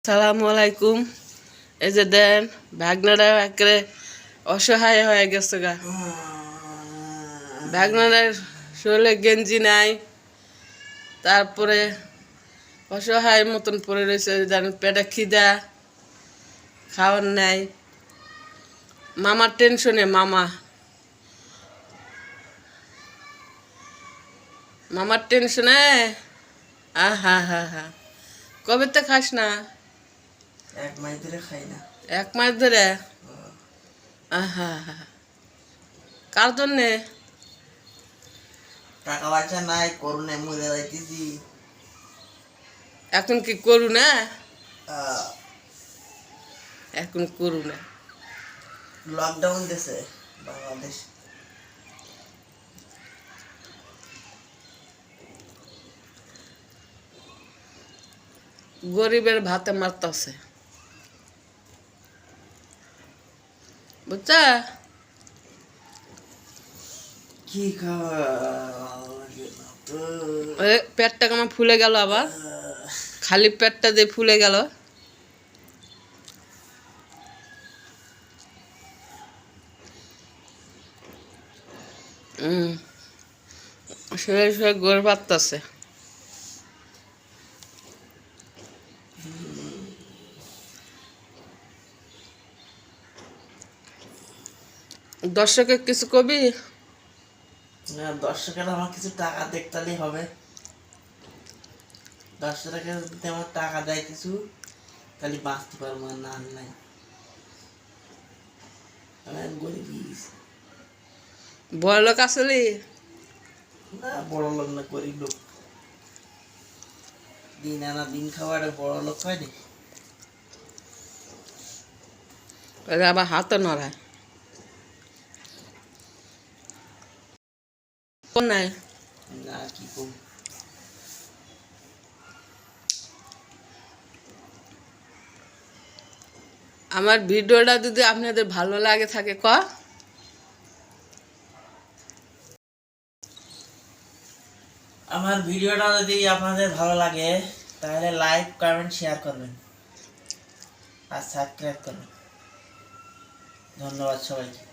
সালামু আলাইকুম। এই যে দেন ভাগনারা একেবারে অসহায় হয়ে গেছে গা। ভাগনারার শরীরে গেঞ্জি নাই, তারপরে অসহায় মতন পড়ে রয়েছে, জানেন পেটে খিদা, খাওয়ার নাই। মামার টেনশনে মামার টেনশনে আহা হা হা। কবে তো খাস না? 1 মাস ধরে খাই না। 1 মাস ধরে? আহা হা। কার জন্যে? টাকা পয়সা নাই, করুণে মরে যাইতেছি। এখন কি করু না? এখন করু না। লকডাউন দিছে বাংলাদেশ। গরিবের ভাতে মারতাছে, বুঝছা? কি খাওয়া পেটটা কেমন ফুলে গেল আবার, খালি পেটটা দিয়ে ফুলে গেল। শরীরে গোড় পাততাছে। দর্শকের কিছু কবি? দর্শকের আমার কিছু টাকা দেখতেই হবে। দর্শকের যদি আমার টাকা দেয় কিছু, তাহলে বাঁচতে পারবো, না নাই আমি গরিব। বড় লোক আসলে না, বড় লোক না, গরিব লোক। দিন আনা দিন খাওয়ার বড় লোক হয় নি। আবার হাতও নড়ায় নাই। না, কি কম। আমার ভিডিওটা যদি আপনাদের ভালো লাগে থাকে আমার ভিডিওটা যদি আপনাদের ভালো লাগে তাহলে লাইক, কমেন্ট, শেয়ার করবেন আর সাবস্ক্রাইব করবেন। ধন্যবাদ সবাইকে।